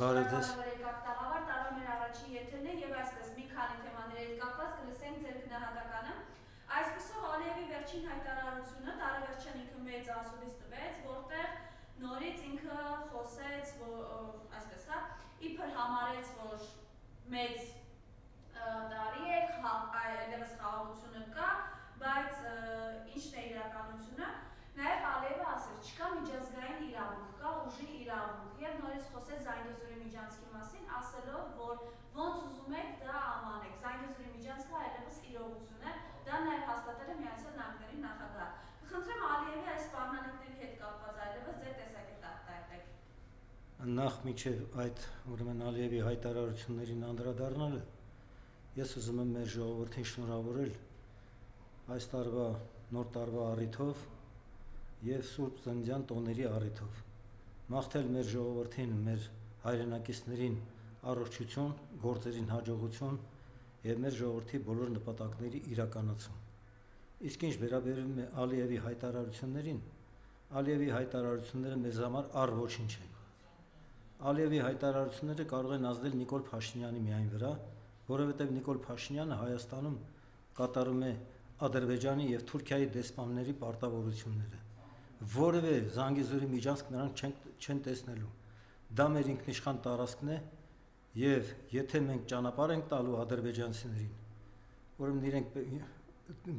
Բարեձեզ։ Տաղավար տարում էր առաջին եթերն է եւ այսպես մի քանի թեմաների հետ կապված կլսենք ձեր գնահատականը։ Այսպիսով Ալիևի վերջին հայտարարությունը տարեվերջին ինքը մեծ ասուլիս տվեց, որտեղ նորից ինքը խոսեց, այսպես հա, իբր համարեց, որ մեծ տարի է, այլևս խաղաղությունը կա, բայց ինչն է իրականությունը։ Նաև Ալիևը ասել, չկա միջազգային իրավունք, կա ուժի իրավունք եւ նորից խոսեց Զանգեզուրի միջանցքի մասին, ասելով, որ ոնց ուզում եք դա ամանեք։ Զանգեզուրի միջանցքը այլևս իրողություն է, դա նաև հաստատել է Միացյալ Նահանգների նախագահը։ Կխնդրեմ Ալիևի այս պարմանանքների հետ կապված այլևս ձեր տեսակետը արտահայտեք։ Նախ միջև այդ ուրեմն Ալիևի հայտարարություններին անդրադառնալը, ես ուզում եմ մեր ժողովրդին շնորհավորել այս տարվա նոր տարվա առիթով եւ Սուրբ Ծննդյան տոների առիթով, մաղթել մեր ժողովրդին, մեր հայրենակիցներին առողջություն, գործերին հաջողություն եւ մեր ժողովրդի բոլոր նպատակների իրականացում։ Իսկ ինչ վերաբերում է Ալիևի հայտարարություններին, Ալիևի հայտարարությունները մեզ համար առ ոչինչ են։ Ալիևի հայտարարությունները կարող են ազդել Նիկոլ Փաշինյանի միայն վրա, որովհետեւ Նիկոլ Փաշինյանը Հայաստանում կատարում է Ադրբեջանի եւ Թուրքիայի դեսպանների պարտավորությունները։ Որևէ Զանգեզուրի միջանցք նրանք չեն տեսնելու։ Դա մեր ինքնիշխան տարածքն է եւ եթե մենք ճանապարհ ենք տալու ադրբեջանցիներին, ուրեմն իրենք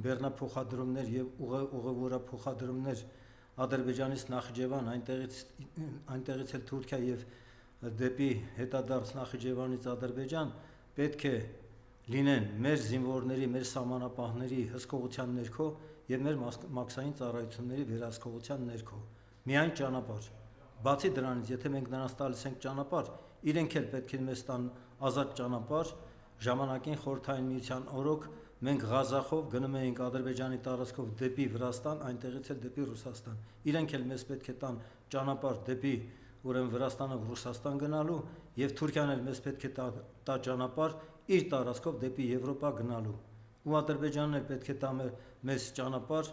բեռնափոխադրումներ եւ ուղևորափոխադրումներ Ադրբեջանից Նախիջևան, այնտեղից էլ Թուրքիա եւ դեպի հետադարձ Նախիջևանից Ադրբեջան պետք է լինեն մեր զինվորների, մեր սահմանապահների հսկողության ներքո եւ մեր մաքսային ծառայությունների վերահսկողության ներքո։ Միայն ճանապարհ։ Բացի դրանից, եթե մենք նրանց տալիս ենք ճանապարհ, իրենք էլ պետք է մեզ տան ազատ ճանապարհ, ժամանակին Խորհրդային Միության օրոք մենք Ղազախով գնում էինք Ադրբեջանի տարածքով դեպի Վրաստան, այնտեղից էլ դեպի Ռուսաստան։ Իրենք էլ մեզ պետք է տան ճանապարհ դեպի ուրեմն Վրաստանով Ռուսաստան գնալու եւ Թուրքիան էլ մեզ պետք է տա ճանապարհ իր տարածքով դեպի Եվրոպա գնալու։ Ու Ադրբեջանն էլ պետք է տա մեզ ճանապարհ,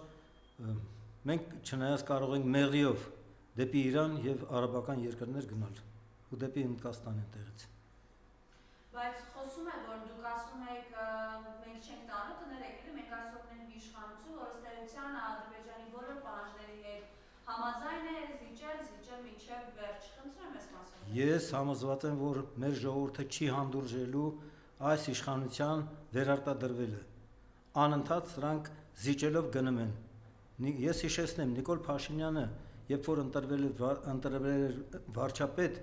մենք չնայած կարող ենք մեղրիով դեպի Իրան եւ արաբական երկրներ գնալ ու դեպի Հնդկաստան այնտեղից։ Բայց խոսում է, որ դուք ասում եք, մենք չենք տանում, կներեք, մենք այսօր ունենք մի իշխանություն, որ ըստ էության Ադրբեջանի բոլոր պահանջների հետ համաձայն է զիջել մինչև վերջ։ Խնդրեմ այս մասով։ Ես համոզված եմ, որ մեր ժողովուրդը չի հանդուրժելու այս իշխանության վերարտադրվելը։ Անընդհատ սրանք զիջելով գնում են։ Ես հիշեցնեմ, Նիկոլ Փաշինյանը, երբ որ ընտրվել էր վարչապետ,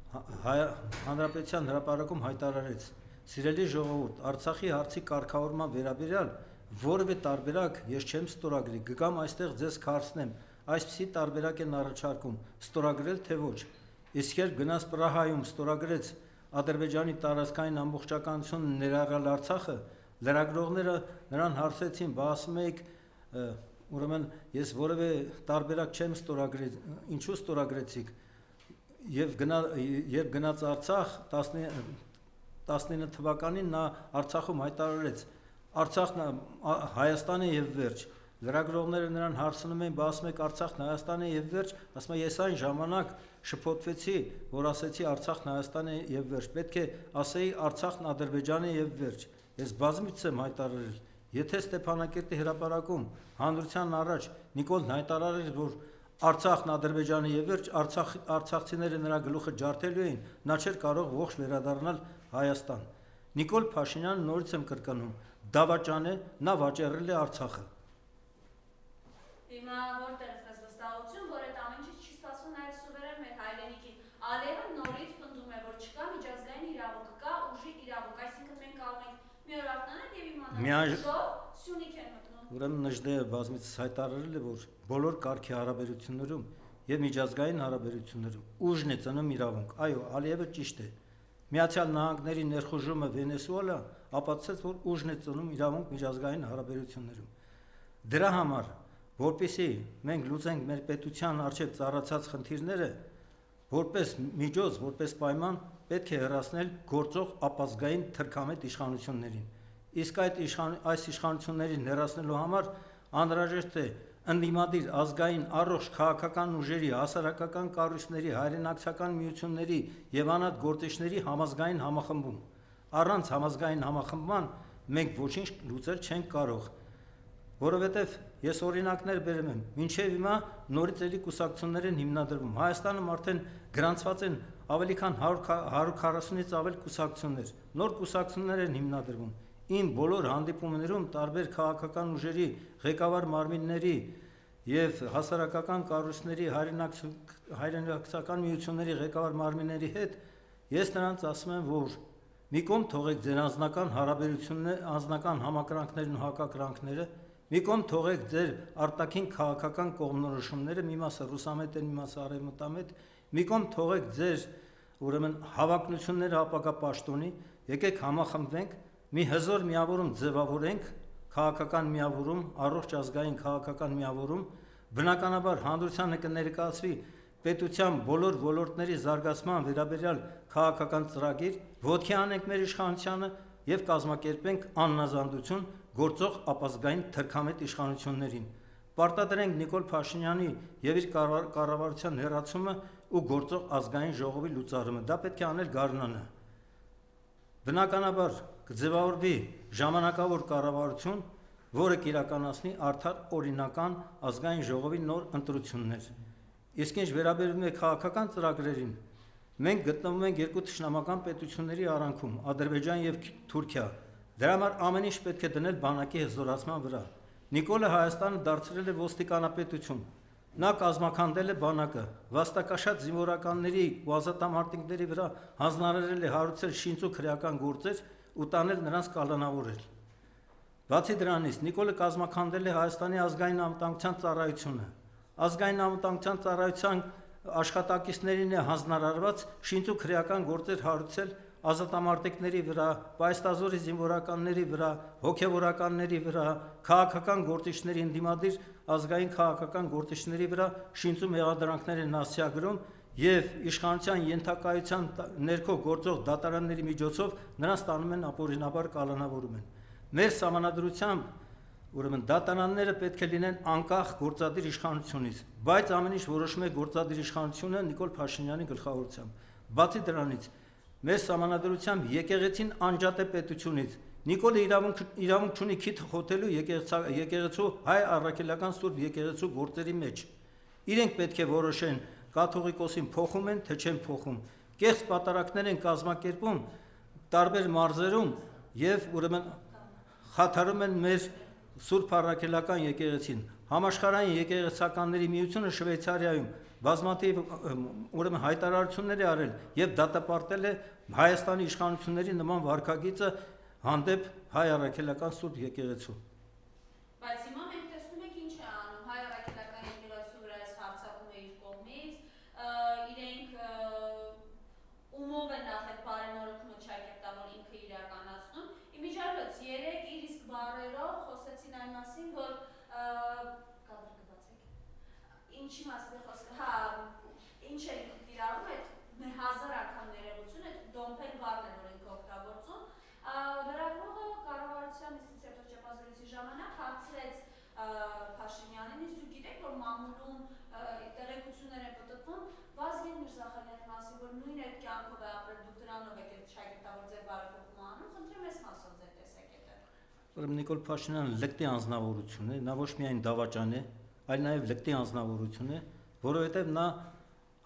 Հանրապետության հրապարակում հայտարարեց. «Սիրելի ժողովուրդ, Արցախի հարցի կարգավորման վերաբերյալ որևէ տարբերակ ես չեմ ստորագրի, կգամ այստեղ ձեզ քարցնեմ, այսպիսի տարբերակ են առաջարկում, ստորագրել թե ոչ»։ Իսկ երբ գնաց Պրահայում ստորագրեց Ադրբեջանի տարածքային ամբողջականությունը ներառյալ Արցախը, լրագրողները նրան հարցրեցին, բա ասում եք, ուրեմն ես որևէ տարբերակ չեմ ստորագրել, ինչու ստորագրեցիք։ Եվ երբ գնաց Արցախ 19 թվականին նա Արցախում հայտարարեց. Արցախն Հայաստան է եւ վերջ։ Լրագրողները նրան հարցնում էին, բա ասում եք Արցախն Հայաստան է եւ վերջ, ասում է ես այն ժամանակ շփոթվեցի, որ ասեցի Արցախն Հայաստան է եւ վերջ, պետք է ասեի Արցախն Ադրբեջան է եւ վերջ։ Ես բազմիցս եմ հայտարարել, եթե Ստեփանակերտի հրապարակում հանրության առաջ Նիկոլն հայտարարել, որ Արցախն Ադրբեջանի եւ վերջ, արցախցիները նրա գլուխը ջարդելու էին, նա չէր կարող ողջ վերադառնալ Հայաստան։ Նիկոլ Փաշինյանը, նորից եմ կրկնում, դավաճան է, նա վաճառել է Արցախը։ Հիմա որտեղ է վստահություն, որ այդ ամեն ինչ չի ստացվում նաեւ սուվերեն մեր հայրենիքին։ Ալիևը նորից պնդում է, որ չկա միջազգային իրավունք, կա ուժի իրավունք, այսինքն մենք կարող ենք մի օր ակնանալ եւ իմանալ, որ Սյունիք են մտնում։ Ուրեմն Նժդեհը բազմիցս հայտարարել է, որ բոլոր կարգի հարաբերություններում եւ միջազգային հարաբերություններում ուժն է ծնում իրավունք։ Այո, Ալիևը ճիշտ է։ Միացյալ Նահանգների ներխուժումը Վենեսուելա ապացուցեց, որ ուժն է ծնում իրավունք միջազգային հարաբերություններում։ Դրա համար, որպեսզի մենք լուծենք մեր պետության առջև ծառացած խնդիրները, որպես միջոց, որպես պայման պետք է հեռացնել գործող ապազգային թրքամետ իշխանություններին։ Իսկ այս իշխանություններին հեռացնելու համար անհրաժեշտ է ընդդիմադիր ազգային առողջ քաղաքական ուժերի, հասարակական կառույցների, հայրենակցական միությունների եւ անհատ գործիչների համազգային համախմբում։ Առանց համազգային համախմբման մենք ոչինչ լուծել չենք կարող, որովհետեւ ես օրինակներ բերեմ եմ, մինչեւ հիմա նորից էլի կուսակցություններ են հիմնադրվում։ Հայաստանում արդեն գրանցված են ավելի քան 140-ից ավել կուսակցություններ, նոր կուսակցություններ են հիմնադրվում։ Իմ բոլոր հանդիպումներում տարբեր քաղաքական ուժերի, ղեկավար մարմինների եւ հասարակական կառույցների, հայրենակցական միությունների ղեկավար մարմինների հետ ես նրանց ասում եմ, որ մի կողմ թողեք ձեր անձնական հարաբերությունները, անձնական համակրանքներն ու հակակրանքները, մի կողմ թողեք ձեր արտաքին քաղաքական կողմնորոշումները, մի մասը ռուսամետ են, մի մասը արևմտամետ, մի կողմ թողեք ձեր ուրեմն հավակնությունները ապագա պաշտոնի, եկեք համախմբվենք, մի հզոր միավորում ձևավորենք, քաղաքական միավորում, առողջ ազգային քաղաքական միավորում, բնականաբար հանրությանը կներկայացվի պետության բոլոր ոլորտների զարգացման վերաբերյալ քաղաքական ծրագիր, ոտքի անենք մեր իշխանությանը եւ կազմակերպենք աննազանդություն գործող ապազգային թրքամետ իշխանություններին։ Պարտադրենք Նիկոլ Փաշինյանի եւ իր կառավարության հերացումը ու գործող ազգային ժողովի լուծարումը։ Դա պետք է անել գարնանը։ Բնականաբար կձևավորվի ժամանակավոր կառավարություն, որը կիրականացնի արդար օրինական ազգային ժողովի նոր ընտրություններ։ Իսկ ինչ վերաբերում է քաղաքական ծրագրերին, մենք գտնվում ենք երկու թշնամական պետությունների արանքում, Ադրբեջան եւ Թուրքիա։ Դրա համար ամեն ինչ պետք է դնել բանակի հզորացման վրա։ Նիկոլը Հայաստանը դարձրել է ոստիկանապետություն։ Նա կազմակերպել է բանակը, վաստակաշատ զինվորականների ու ազատամարտիկների վրա հանձնարարել է հարուցել շինծու քրեական գործեր ու տանել նրանց կալանավորել։ Բացի դրանից, Նիկոլը կազմակերպել է Հայաստանի ազգային անվտանգության ծառայությունը։ Ազգային անվտանգության ծառայության աշխատակիցներին է հանձնարարված շինծու քրեական գործեր հարուցել ազատամարտիկների վրա, պայստազորի զինվորականների վրա, հոգևորականների վրա, քաղաքական գործիչների ընդդիմադիր ազգային քաղաքական գործիչների վրա շինծու մեղադրանքներ են ասիագրում եւ իշխանության ենթակայության ներքո գործող դատարանների միջոցով նրանց տանում են ապօրինաբար կալանավորում են։ Մեր սահմանադրությամբ ուրեմն դատարանները պետք է լինեն անկախ գործադիր իշխանությունից, բայց ամեն ինչ որոշում է գործադիր իշխանությունը Նիկոլ Փաշինյանի գլխավորությամբ։ Բացի դրանից, մեր սահմանադրությամբ եկեղեցին անջատ է պետությունից։ Նիկոլը իրավունք չունի քիթ խոթելու եկեղեցու հայ առաքելական սուրբ եկեղեցու գործերի մեջ։ Իրենք պետք է որոշեն կաթողիկոսին փոխում են, թե չեն փոխում։ Կեղծ պատարակներ են կազմակերպում տարբեր մարզերում եւ ուրեմն խաթարում են մեր Սուրբ առաքելական եկեղեցին։ Համաշխարհային եկեղեցականների միությունը Շվեյցարիայում բազմաթիվ ուրեմն հայտարարություններ է արել եւ դատապարտել է Հայաստանի իշխանությունների նման վարքագիծը հանդեպ հայ առաքելական Սուրբ եկեղեցու։ Բայց հիմա մենք տեսնում ենք ինչ է անում հայ առաքելական եկեղեցու վրա այս հարձակումը իր կողմից, իրենք ումով են նախ այդ բարենորոգումը չակերտավոր ինքը իրականացնում։ Իմիջիայլոց 3 իր իսկ բառերով խոսեցին այն մասին, որ ինչի մասին խոսքը, ինչ է իրարում այդ 1000 անգամ ներողություն, այդ դոմփել բառն է, որ ինքը օգտագործում, լրագրողը կառավարության ինստիտուտի ճեպազրույցի ժամանակ հարցրեց Փաշինյանին, իսկ դուք գիտեք, որ մամուլում տեղեկություններ են պտտվում Վազգեն Միրզախանյանի մասին, որ նույն այդ կյանքով է ապրել, դուք դրանով եք շագիրտավոր ձեր բարեփոխումը անում, խնդրեմ ես մասով ձեր տեսակետը։ Ուրեմն Նիկոլ Փաշինյանը լկտի անձնավորություն է, նա ոչ միայն դավաճան է, այլ նաև լկտի անձնավորություն է, որովհետև նա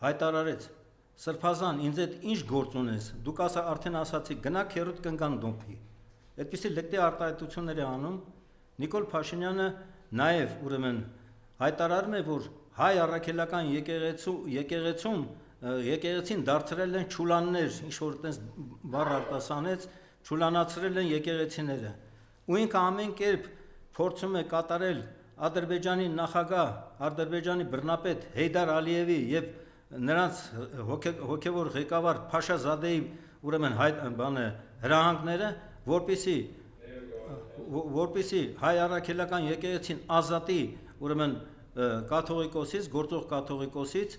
հայտարարեց. Սրբազան, ինձ այդ ինչ գործ ունես, դուք արդեն ասացիք, գնա քերոտ կնգան դոմփի։ Այդպիսի լկտի արտահայտություններ է անում։ Նիկոլ Փաշինյանը նաև ուրեմն հայտարարում է, որ հայ առաքելական եկեղեցին դարձրել են չուլաններ, ինչ որ այդպես բառ արտասանեց, չուլանացրել են եկեղեցիները։ Ու ինքը ամեն կերպ փորձում է կատարել Ադրբեջանի նախագահ, Ադրբեջանի բռնապետ Հեյդար Ալիևի եւ նրանց հոգևոր ղեկավար Փաշազադեի ուրեմն հրահանգները, որպեսի հայ առաքելական եկեղեցին ազատի ուրեմն կաթողիկոսից, գործող կաթողիկոսից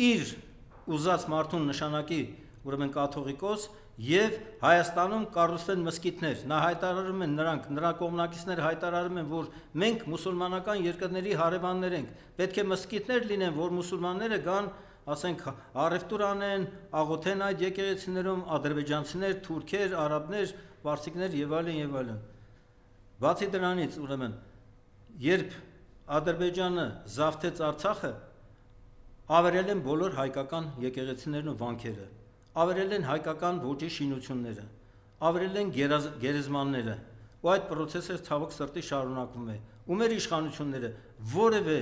իր ուզած մարդուն նշանակի ուրեմն կաթողիկոս եւ Հայաստանում կառուցվեն մզկիթներ։ Նա հայտարարում են նրա կողմնակիցները հայտարարում են, որ մենք մուսուլմանական երկրների հարևաններ ենք։ Պետք է մզկիթներ լինեն, որ մուսուլմանները գան, ասենք, առևտուր անեն, աղոթեն այդ եկեղեցիներում, ադրբեջանցիներ, թուրքեր, արաբներ, պարսիկներ եւ այլն եւ այլն։ Բացի դրանից, ուրեմն, երբ Ադրբեջանը զավթեց Արցախը, ավերել են բոլոր հայկական եկեղեցիներն ու վանքերը, ավերել են հայկական ոճի շինությունները, ավերել են գերեզմանները, ու այդ process-ը ցավոք սրտի շարունակվում է։ Ու մեր իշխանությունները որևէ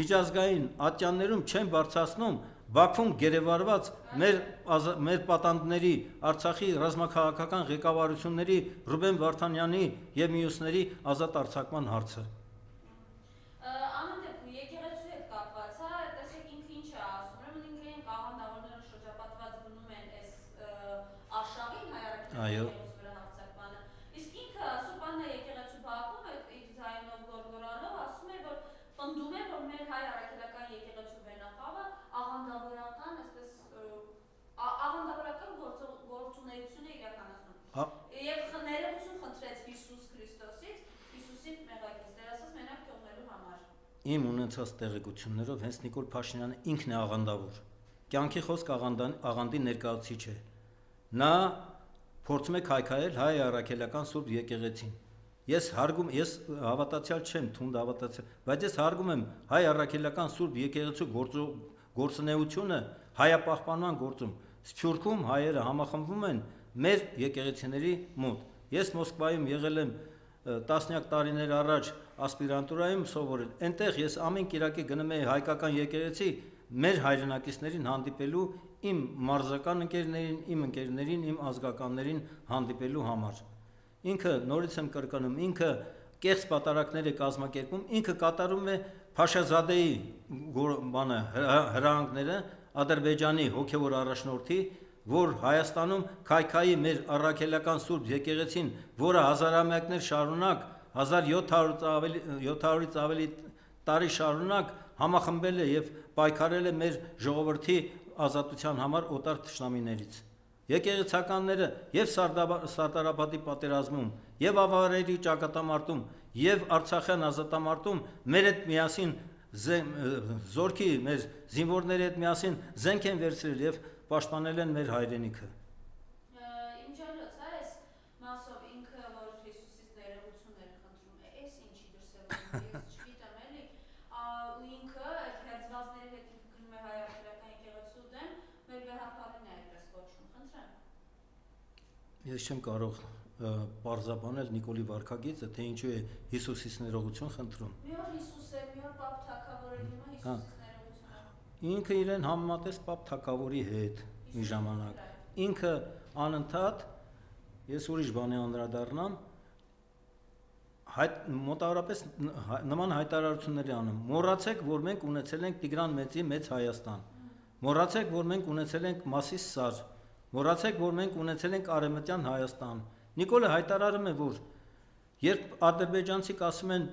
միջազգային ատյաններում չեն բարձրացնում Բաքվում գերեվարված մեր պատանդների Արցախի ռազմաքաղաքական ղեկավարությունների Ռուբեն Վարդանյանի եւ մյուսների ազատ արձակման հարցը։ Ամեն դեպքում եկեղեցու հետ կապված, հա, տեսեք ինքը ինչ է ասում, ուրեմն ինքն աղանդավորները շրջապատված գնում են այս արշավին հայ առաքելության վրա հարձակմանը, իսկ ինքը Սուրբ Աննա եկեղեցու Բաքվում իր ձայնով գոռգոռալով ասում է, որ պնդում է, որ մեր հայ առաքելական եկեղեցու վենախավը աղանդավորական գործունեություն է իրականացնում։ Եվ ներողություն խնդրեց Հիսուս Քրիստոսից, Հիսուսի մեղակից դերասանս մենակ թողնելու համար։ Իմ ունեցած տեղեկություններով հենց Նիկոլ Փաշինյանը ինքն է աղանդավոր։ Կյանքի խոսք աղանդի ներկայացուցիչ է։ Նա փորձում է քայքայել հայ առաքելական Սուրբ եկեղեցին։ Ես հավատացյալ չեմ, թունդ հավատացյալ, բայց ես հարգում եմ հայ առաքելական Սուրբ եկեղեցու գործունեությունը հայապահպանման գործում։ Սփյուռքում հայերը համախմբվում են մեր եկեղեցիների մոտ։ Ես Մոսկվայում եղել եմ տասնյակ տարիներ առաջ ասպիրանտուրայում սովորել։ Այնտեղ ես ամեն կիրակի գնում էի հայկական եկեղեցի մեր հայրենակիցներին հանդիպելու, իմ մարզական ընկերներին, իմ ընկերներին, իմ ազգականներին հանդիպելու համար։ Ինքը նորից եմ կրկնում, ինքը կեղծ պատարակներ է կազմակերպում, ինքը կատարում է Փաշազադեի հրահանգները Ադրբեջանի հոգևոր առաջնորդի, որ Հայաստանում քայքայի մեր առաքելական Սուրբ եկեղեցին, որը հազարամյակներ շարունակ 1700-ից ավելի տարի շարունակ համախմբել է եւ պայքարել է մեր ժողովրդի ազատության համար օտար թշնամիներից։ Եկեղեցականները եւ Սարդարապետի պատերազմում, եւ ավարերի ճակատամարտում, եւ Արցախյան ազատամարտում մեր հետ միասին զորքի մեր զինվորների հետ միասին զենք են վերցրել եւ պաշտպանել են մեր հայրենիքը։ Իմջալոց, այս մասով ինքը որ Հիսուսից ներողություններ խնդրում է, այս ինչի դրսևորում է, ես չգիտեմ էլի, ու ինքը այդ հերձվածների հետ ինքը գնում է հայ առաքելական եկեղեցու դեմ, մեր գահապարին է այդպես կոչում, խնդրեմ։ Ես չեմ կարող պարզաբանել Նիկոլի վարքագիծը, թե ինչու է Հիսուսից ներողություն խնդրում։ Մի օր Հիսուս է, մի օր Պապ Թագավորը, հիմա Հիսուսից ներողություն։ Ինքը իրեն համեմատեց Պապ Թագավորի հետ մի ժամանակ։ Ինքը անընդհատ, ես ուրիշ բանի անդրադառնամ, մոտավորապես նման հայտարարությունների անում։ Մոռացեք, որ մենք ունեցել ենք Տիգրան Մեծի մեծ Հայաստան։ Մոռացեք, որ մենք ունեցել ենք Մասիս Սար։ Մոռացեք, որ մենք ունեցել ենք Արևմտյան Հայաստան։ Նիկոլը հայտարարում է, որ երբ ադրբեջանցիք ասում են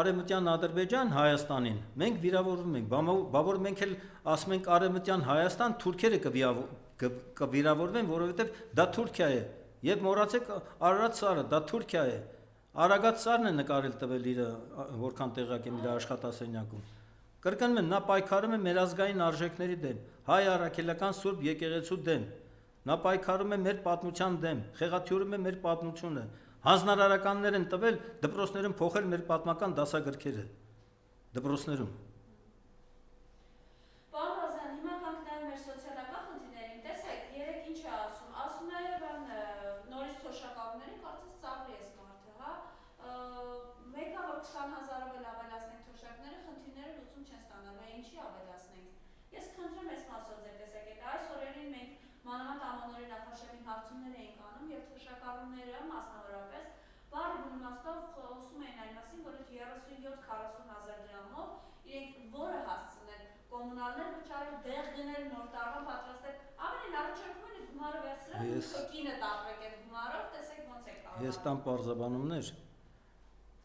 Արևմտյան Ադրբեջան Հայաստանին, մենք վիրավորվում ենք, բա որ մենք էլ ասում ենք Արևմտյան Հայաստան, թուրքերը կվիրավորվեն, որովհետև դա Թուրքիա է։ Եվ մոռացեք Արարատ Սարը, դա Թուրքիա է։ Արագած Սարն է նկարել տվել իր որքան տեղակ է իր աշխատասենյակում։ Կրկնում եմ, նա պայքարում է մեր ազգային արժեքների դեմ, հայ առաքելական Սուրբ եկեղեցու դեմ։ Նա պայքարում է մեր պատմության դեմ, խեղաթյուրում է մեր պատմությունը։ Հանձնարարականներ են տվել դպրոցներում փոխել մեր պատմական դասագրքերը։ Դպրոցներում։ Պարոն Բազյան, հիմա կանք նաև մեր սոցիալական խնդիրներին, տեսեք, երեք ինչ է ասում է նորից թոշակառուներին, կարծես ծաղրի ես մարդը, հա, մեկը որ 20,000-ով էլ ավելացնենք թոշակները, խնդիրները լուծում չեն ստանալու, ինչի ավելացնենք։ Ես խնդրեմ այս մասով ձեր տեսակետը, այս օրերին մենք մանավանդ ամանորի նախաշեմին հարցումներ էինք անում եւ թոշակառուները մասնավորապես բարի իմաստով խոսում էին այն մասին, որ 37-40,000 դրամով իրենք որը հասցնել կոմունալներ վճարել, դեղ գնել, նոր տարվա պատրաստել, ամենին առաջարկում են գումարը վերցրել, կինը տապրեք այդ գումարով, տեսեք ոնց է կարող։ Ես տամ պարզաբանումներ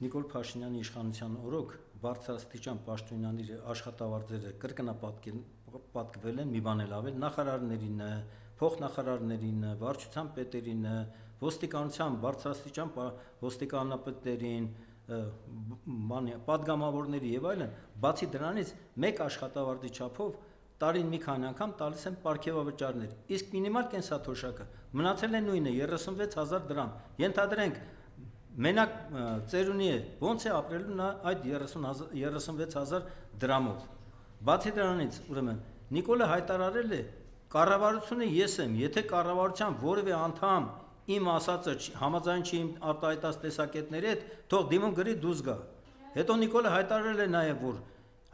Նիկոլ Փաշինյանի իշխանության օրոք բարձրաստիճան պաշտոնյաների աշխատավարձերը կրկնապատկվել են մի բան էլ ավել նախարարներին, փոխնախարարներին, վարչության պետերին, ոստիկանության բարձրաստիճան ոստիկանապետերին, պատգամավորների եւ այլն, բացի դրանից մեկ աշխատավարձի չափով տարին մի քանի անգամ տալիս են պարգևավճարներ, իսկ մինիմալ կենսաթոշակը մնացել է նույնը 36,000 դրամ։ Ենթադրենք մենակ ծերունի է, ոնց է ապրելու նա այդ 36,000 դրամով։ Բացի դրանից, ուրեմն Նիկոլը հայտարարել է կառավարությունը ես եմ, եթե կառավարության որևէ անդամ իմ ասածը համաձայն չի իմ արտահայտած տեսակետների հետ, թող դիմում գրի դուրս գա։ Հետո Նիկոլը հայտարարել է նաև, որ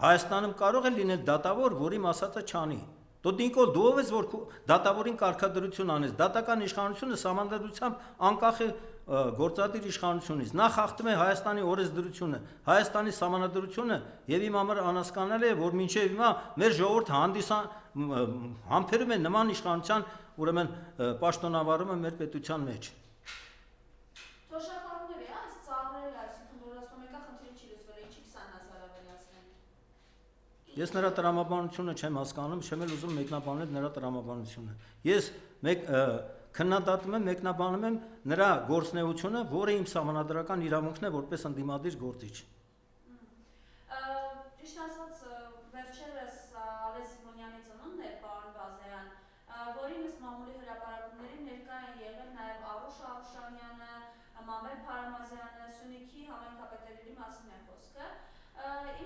Հայաստանում կարող է լինել դատավոր, որ իմ ասածը չանի։ Դու Նիկոլ, դու ով ես, որ դատավորին կարգադրություն անես։ Դատական իշխանությունը սահմանադրությամբ անկախ է գործադիր իշխանությունից։ Նա խախտում է Հայաստանի օրենսդրությունը, Հայաստանի սահմանադրությունը եւ իմ համար անհասկանալի է, որ մինչեւ հիմա մեր ժողովուրդը համբերում է նման իշխանության, ուրեմն պաշտոնավարումը մեր պետության մեջ։ Թոշակառուների այս ծավալը, այսինքն որ ասում եկա խնդիրը չի լուծվել, ինչի 20,000 ավելացնել։ Ես նրա տրամաբանությունը չեմ հասկանում, չեմ էլ ուզում մեկնաբանել նրա տրամաբանությունը։ Ես քննադատում եմ, մեկնաբանում եմ նրա գործունեությունը, որը իմ սահմանադրական իրավունքն է որպես ընդդիմադիր գործիչ։ Ճիշտ ասած, վերջերս Ալեն Սիմոնյանի ծնունդն էր, պարոն Բազարյան, որի ըստ մամուլի հրապարակումների ներկա են եղել նաև Արուշ Արուշանյանը, Մամեր Փարամազյանը, Սյունիքի համայնքապետերի մասին է խոսքը։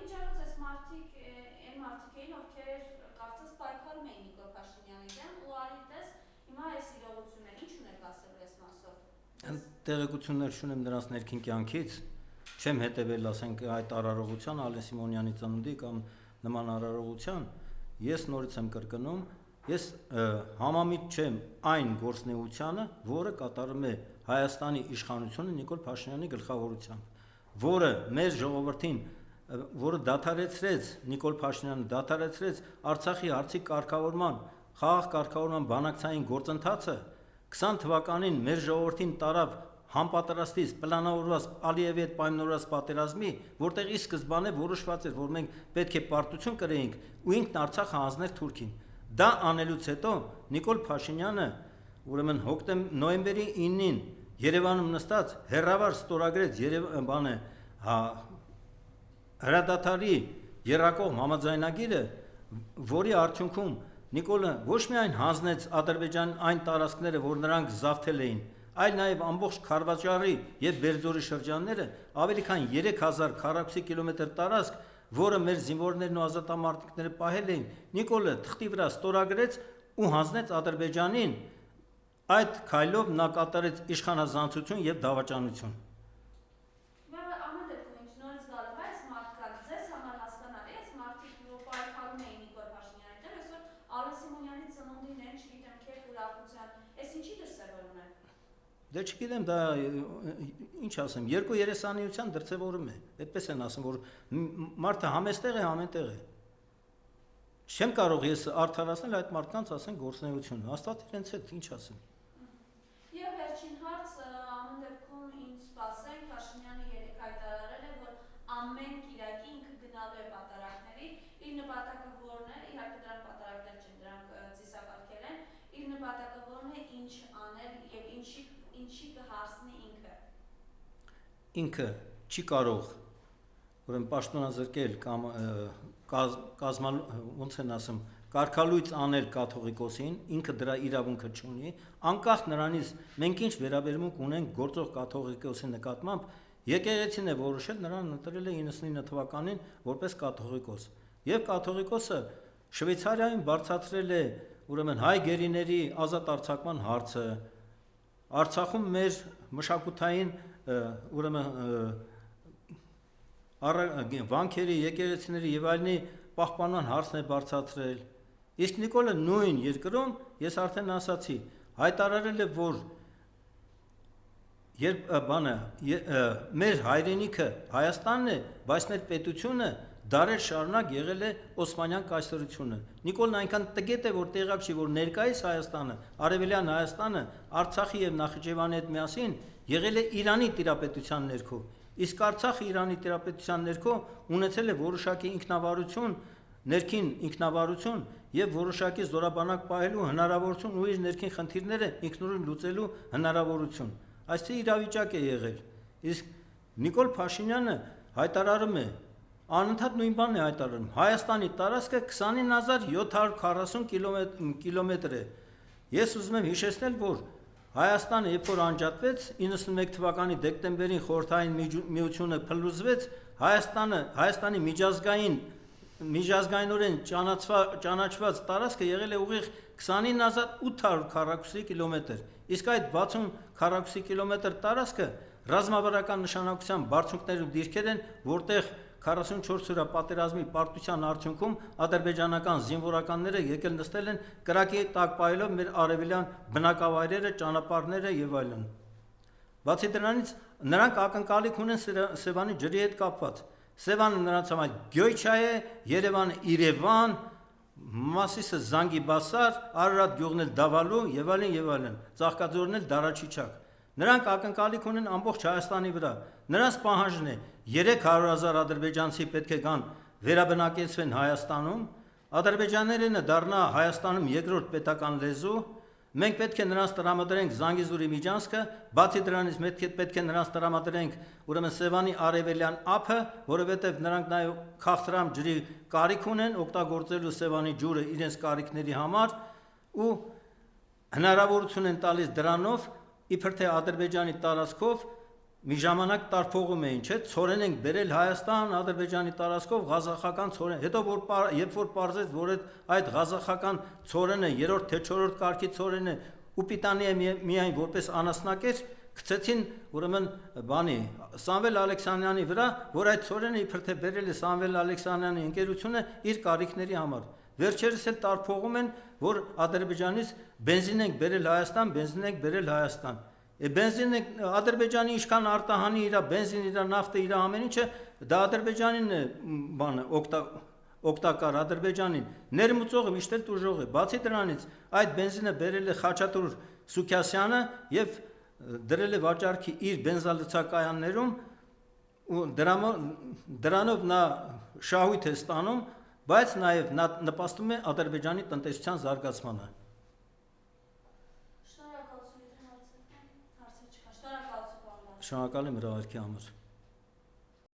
Ինչ արած այս մարդիկ էին, ովքեր կարծես պայքարում էին Նիկոլ Փաշինյանի դեմ ու արիտես հիմա այս իրողությունը ինչ ունեք ասելու այս մասով։ Տեղեկություններ չունեմ նրանց ներքին կյանքից, չեմ հետևել, ասենք, այդ արարողության, Ալեն Սիմոնյանի ծնունդի կամ նման արարողության, ես նորից եմ կրկնում, ես համամիտ չեմ այն գործունեությանը, որը կատարում է Հայաստանի իշխանությունը Նիկոլ Փաշինյանի գլխավորությամբ, որը մեր ժողովրդին, որը դադարեցրեց Նիկոլ Փաշինյանը, դադարեցրեց Արցախի հարցի կարգավորման, խաղաղ կարգավորման բանակցային գործընթացը 20 թվականին մեր ժողովրդին տարավ համապատրաստից պլանավորված Ալիևի հետ պայմանավորված պատերազմի, որտեղ ի սկզբանե որոշված էր, որ մենք պետք է պարտություն կրեինք ու ինքն Արցախը հանձներ Թուրքին։ Դա անելուց հետո Նիկոլ Փաշինյանը, ուրեմն նոյեմբերի 9-ին Երևանում նստած հերավար ստորագրեց հրադադարի եռակողմ համաձայնագիրը, որի արդյունքում Նիկոլը ոչ միայն հանձնեց Ադրբեջան այն տարածքները, որ նրանք զավթել էին, այլ նաև ամբողջ Քարվաճարի եւ Բերձորի շրջանները, ավելի քան 3000 քառակուսի կիլոմետր տարածք, որը մեր զինվորներն ու ազատամարտիկները պահել էին, Նիկոլը թղթի վրա ստորագրեց ու հանձնեց Ադրբեջանին, այդ քայլով նա կատարեց իշխանազանցություն եւ դավաճանություն։ Դե չգիտեմ, դա ինչ ասեմ, երկու երեսանիության դրսևորում է, այդպես են ասում, որ մարդը համեստեղ է, ամենտեղ է։ Չեմ կարող ես արդարացնել այդ մարդկանց, ասենք, գործունեությունը, Աստված իրենց հետ ինչ ասեմ։ Եվ վերջին հարց, ամեն դեպքում ինչ սպասենք, Փաշինյանը երեք հայտարարել է, որ ամեն կիրակի ինքը գնալու է պատարակների, իր նպատակը որն է, իհարկե դրանք պատարակներ չեն, դրանք ծիսակարգել են, իր նպատակը որն է, ինչ անել եւ ինչի կհասնի ինքը։ Ինքը չի կարող, ուրեմն պաշտոնազրկել կամ ոնց են ասում, կարգալույծ անել կաթողիկոսին, ինքը դրա իրավունքը չունի, անկախ նրանից մենք ինչ վերաբերմունք ունենք գործող կաթողիկոսի նկատմամբ, եկեղեցին է որոշել նրան ընտրել է 99 թվականին որպես կաթողիկոս։ Եվ կաթողիկոսը Շվեյցարիայում բարձրացրել է ուրեմն հայ գերիների ազատ արձակման հարցը, Արցախում մեր մշակութային ուրեմն վանքերի, եկեղեցիների եւ այլնի պահպանման հարցն է բարձրացրել։ Իսկ Նիկոլը նույն երկրում, ես արդեն ասացի, հայտարարել է, որ մեր հայրենիքը Հայաստանն է, բայց մեր պետությունը դարեր շարունակ եղել է Օսմանյան կայսրությունը։ Նիկոլն այնքան տգետ է, որ տեղակ չի, որ ներկայիս Հայաստանը, Արևելյան Հայաստանը, Արցախի եւ Նախիջևանի հետ միասին եղել է Իրանի տիրապետության ներքո։ Իսկ Արցախը Իրանի տիրապետության ներքո ունեցել է որոշակի ինքնավարություն ներքին ինքնավարություն եւ որոշակի զորաբանակ պահելու հնարավորություն ու իր ներքին խնդիրները ինքնուրույն լուծելու հնարավորություն։ Այսպիսի իրավիճակ է եղել։ Իսկ Նիկոլ Փաշինյանը հայտարարում է, անընդհատ նույն բանն է հայտարարում, Հայաստանի տարածքը 29740 կիլոմետր է։ Ես ուզում եմ հիշեցնել, որ Հայաստանը երբ որ անջատվեց 91 թվականի դեկտեմբերին խորհրդային միությունը փլուզվեց, Հայաստանի միջազգայինորեն ճանաչված տարածքը եղել է ուղիղ 29800 քառակուսի կիլոմետր, իսկ այդ 60 քառակուսի կիլոմետր տարածքը ռազմավարական նշանակության բարձունքներու դիրքեր են, որտեղ 44 օրյա պատերազմի պարտության արդյունքում ադրբեջանական զինվորականները եկել նստել են կրակի տակ պահելով մեր արևելյան բնակավայրերը, ճանապարհները եւ այլն։ Բացի դրանից նրանք ակնկալիք ունեն Սևանի ջրի հետ կապված։ Սևանը նրանց համար Գյոյչա է, Երևանը Իրևան, Մասիսը Զանգիբասար, Արարատ գյուղն էլ Դավալու եւ այլն, Ծաղկաձորն էլ Դարաչիչակ։ Նրանք ակնկալիք ունեն ամբողջ Հայաստանի վրա։ Նրանց պահանջն է 300,000 ադրբեջանցի պետք է գան վերաբնակեցվեն Հայաստանում, ադրբեջաներենը դառնա Հայաստանում երկրորդ պետական լեզու, մենք պետք է նրանց տրամադրենք Զանգեզուրի միջանցքը, բացի դրանից պետք է նրանց տրամադրենք ուրեմն Սևանի արևելյան ափը, որովհետև նրանք նաև քաղցրամ ջրի կարիք ունեն օգտագործելու Սևանի ջուրը իրենց կարիքների համար ու հնարավորություն են տալիս դրանով իբր թե Ադրբեջանի տարածքով մի ժամանակ տարփողում էին, չէ՞, ցորեն ենք բերել Հայաստան, Ադրբեջանի տարածքով ղազախական ցորեն։ Հետո երբ որ պարզեց, որ այդ ղազախական ցորենը երրորդ թե չորրորդ կարգի ցորեն է ու պիտանի է միայն որպես անասնակեր, գցեցին ուրեմն բանի Սամվել Ալեքսանյանի վրա, որ այդ ցորենը իբր թե բերել է Սամվել Ալեքսանյանի ընկերությունը իր կարիքների համար։ Վերջերս էլ տարփողում են, որ Ադրբեջանից բենզին ենք բերել Հայաստան, բենզին ենք բերել Հայաստան։ Բենզինը Ադրբեջանի ինչքան արտահանի իր բենզին, իր նավթը, իր ամեն ինչը, դա Ադրբեջանին է բանը օգտակար Ադրբեջանին, ներմուծողը միշտ էլ տուժող է։ Բացի դրանից այդ բենզինը բերել է Խաչատուր Սուքյասյանը եւ դրել է վաճառքի իր բենզալցակայաններում ու դրանով նա շահույթ է ստանում, բայց նաեւ նա նպաստում է Ադրբեջանի տնտեսության զարգացմանը։ Շնորհակալ եմ հրավերքի համար։